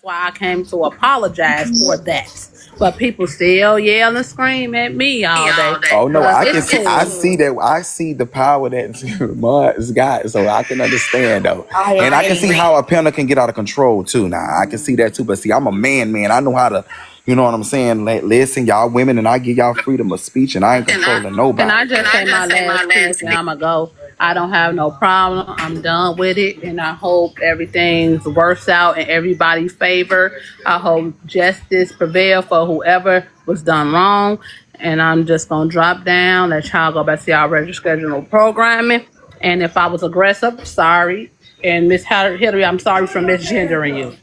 why I came to apologize for that. But people still yell and scream at me all day. Oh no, Cause I can it's see. I cool. see that. I see the power that Mud's got, so I can understand though, and I can see how a panel can get out of control too. Now I can see that too. But see, I'm a man. I know how to. You know what I'm saying? Listen, y'all women, and I give y'all freedom of speech, and I ain't controlling Can nobody. I just say my last piece and I'ma go? I don't have no problem. I'm done with it, and I hope everything works out in everybody's favor. I hope justice prevail for whoever was done wrong. And I'm just gonna drop down, let y'all go back to y'all regular scheduled programming. And if I was aggressive, sorry. And Miss Hillary, I'm sorry for misgendering you.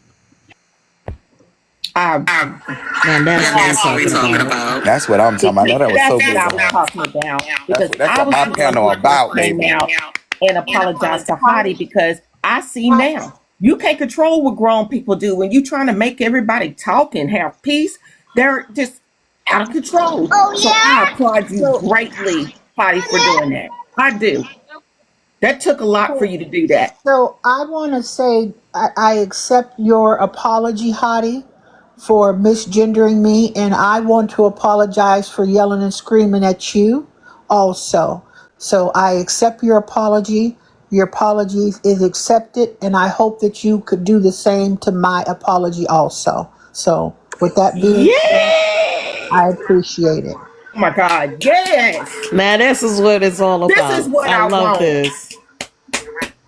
I, And that's what we're that's what we're talking talking about. about. That's what I'm talking about. Now, that was so That's good. what I was talking about. Because That's I what was my the one panel who first about, came baby. out and apologized to Hottie because I see now. You can't control what grown people do. When you're trying to make everybody talk and have peace, they're just out of control. So I applaud you So, greatly, Hottie, for doing that. I do. That took a lot for you to do that. so I want to say I accept your apology, Hottie, for misgendering me, and I want to apologize for yelling and screaming at you also. So I accept your apology. Your apology is accepted, and I hope that you could do the same to my apology also. So, with that being said, Yeah. I appreciate it. Oh my God. Yes. Now this is what it's all This is about. what I I love want. this.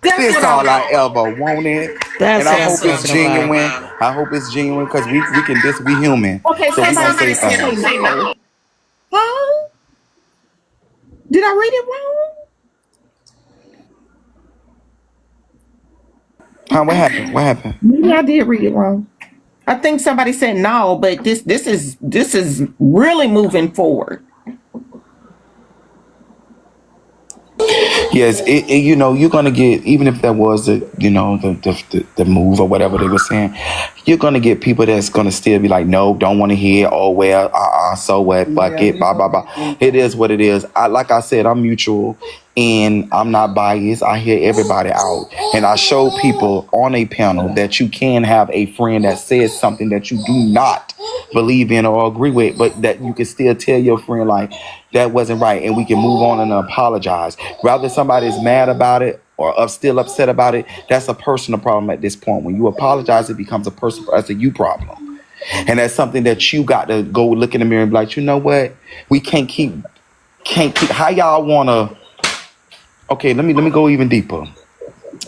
That's This what I all I want. ever wanted, and That's I what I'm hope it's talking about. genuine. I hope it's genuine because we can this we human, Okay, so we somebody gonna say said say things. no. Huh? Did I read it wrong? Huh? What happened? What happened? Maybe I did read it wrong. I think somebody said no, but this is really moving forward. Yes, you're gonna get, even if that was the move or whatever they were saying, you're gonna get people that's gonna still be like, no, don't want to hear it. Oh well, so what? Fuck it, blah blah blah. It is what it is. Like I said, I'm mutual and I'm not biased. I hear everybody out, and I show people on a panel that you can have a friend that says something that you do not believe in or agree with, but that you can still tell your friend like that wasn't right, and we can move on and apologize. Rather somebody's mad about it or still upset about it, that's a personal problem at this point. When you apologize, it becomes a personal, as a you problem, and that's something that you got to go look in the mirror and be like, you know what, we can't keep. How y'all wanna? Okay, let me go even deeper.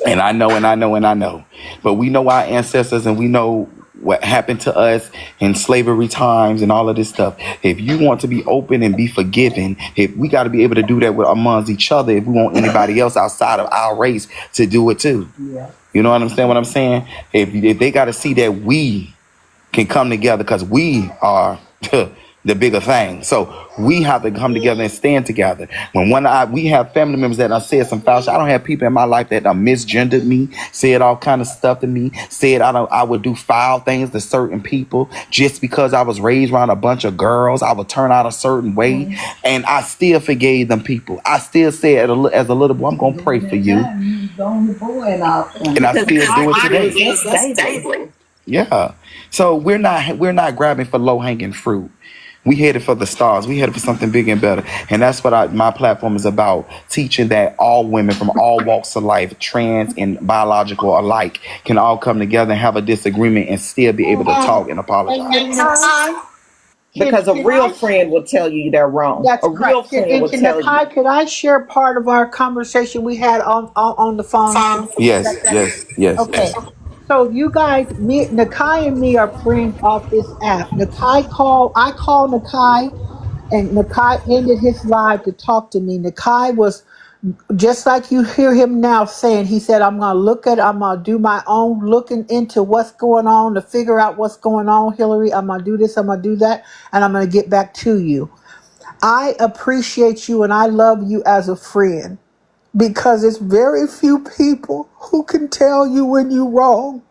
And I know, and I know, and I know. But we know our ancestors, and we know what happened to us in slavery times and all of this stuff. If you want to be open and be forgiven, if we got to be able to do that with amongst each other, if we want anybody else outside of our race to do it too. You know what I'm saying? What I'm saying? If they got to see that we can come together, because we are the bigger thing. So we have to come together and stand together. We have family members that have said some foul shit. I don't have people in my life that misgendered me, said all kind of stuff to me, said I would do foul things to certain people just because I was raised around a bunch of girls. I would turn out a certain way, and I still forgave them people. I still said as a little boy, I'm gonna pray for you, and I Because still do it God today. gives us daily. Yeah. So we're not grabbing for low hanging fruit. We headed for the stars. We headed for something bigger and better. And that's what my platform is about, teaching that all women from all walks of life, trans and biological alike, can all come together and have a disagreement and still be able to talk and apologize. And Nakai, Because a can real I? friend will tell you they're wrong. That's A real correct. friend will And tell you. Nakai, could I share part of our conversation we had on the phone? Yes, yes, yes, Okay. yes. So you guys, Nakai and me are friends off this app. I called Nakai, and Nakai ended his live to talk to me. Nakai was just like you hear him now saying, he said, I'm going to do my own looking into what's going on to figure out what's going on, Hillary. I'm going to do this, I'm going to do that, and I'm going to get back to you. I appreciate you and I love you as a friend because it's very few people who can tell you when you're wrong.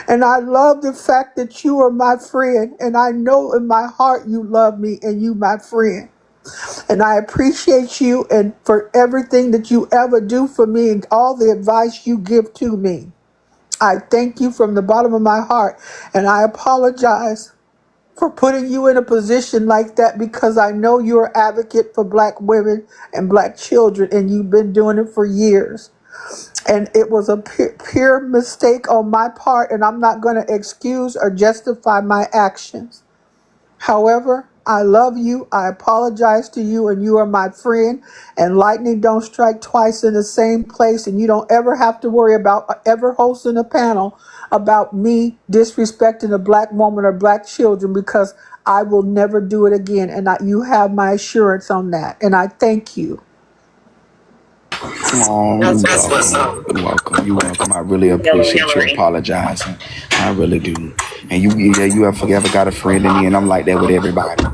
And I love the fact that you are my friend, and I know in my heart you love me and you my friend. And I appreciate you and for everything that you ever do for me and all the advice you give to me. I thank you from the bottom of my heart, and I apologize for putting you in a position like that because I know you're an advocate for black women and black children, and you've been doing it for years. And it was a pure mistake on my part, and I'm not going to excuse or justify my actions. However, I love you. I apologize to you, and you are my friend. And lightning don't strike twice in the same place, and you don't ever have to worry about ever hosting a panel about me disrespecting a black woman or black children, because I will never do it again. And you have my assurance on that. And I thank you. Oh, you're welcome. You're welcome. You're welcome. I really appreciate you apologizing. I really do. And you ever got a friend in me, and I'm like that with everybody.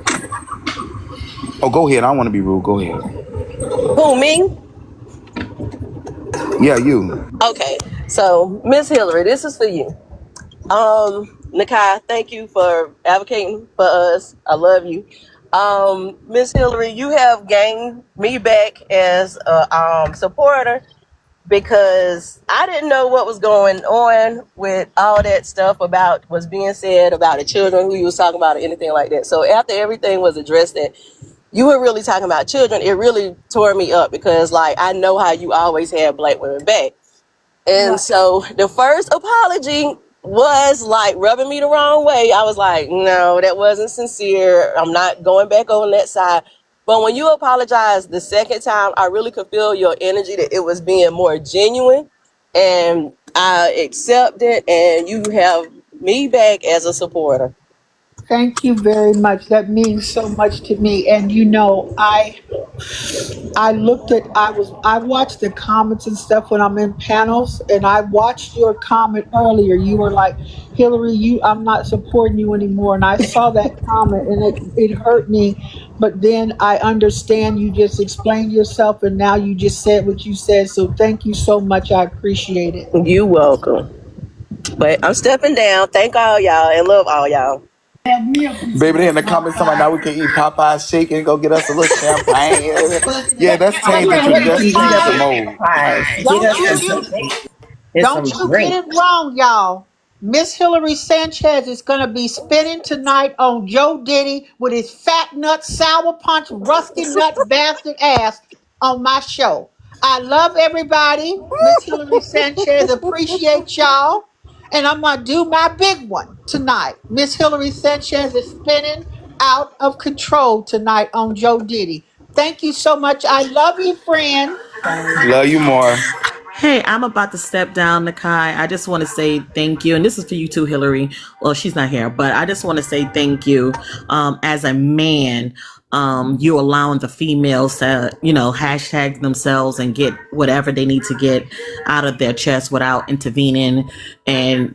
Oh, go ahead. I don't want to be rude. Go ahead. Who, me? Yeah, you. Okay, so Miss Hillary, this is for you. NAKHI, thank you for advocating for us. I love you. Miss Hillary, you have gained me back as a supporter because I didn't know what was going on with all that stuff about what's being said about the children who you was talking about or anything like that. So after everything was addressed that you were really talking about children, it really tore me up because like I know how you always had black women back. And so the first apology was like rubbing me the wrong way. I was like, no, that wasn't sincere. I'm not going back on that side. But when you apologized the second time, I really could feel your energy that it was being more genuine. And I accept it. And you have me back as a supporter. Thank you very much. That means so much to me. And I watched the comments and stuff when I'm in panels, and I watched your comment earlier. You were like, Hillary, I'm not supporting you anymore. And I saw that comment, and it hurt me. But then I understand you just explained yourself, and now you just said what you said. So thank you so much. I appreciate it. You welcome. But I'm stepping down. Thank all y'all and love all y'all. Baby, they in the comments talking about now we can eat Popeye's chicken and go get us a little champagne. Yeah, that's Come changing. on, we That's can eat changing up the at mode. Popeyes. Get Don't us you some get steak and Don't some you get drink. it wrong, y'all. Miss Hillary Sanchez is going to be spinning tonight on Joe Diddy with his fat nut, sour punch, rusty nut bastard ass on my show. I love everybody. Miss Hillary Sanchez, appreciate y'all. And I'm going to do my big one tonight. Miss Hillary Sanchez is spinning out of control tonight on Joe Diddy. Thank you so much. I love you, friend. Love you more. Hey, I'm about to step down, Nakai. I just want to say thank you. And this is for you too, Hillary. Well, she's not here, but I just want to say thank you. As a man, you allowing the females to, hashtag themselves and get whatever they need to get out of their chest without intervening and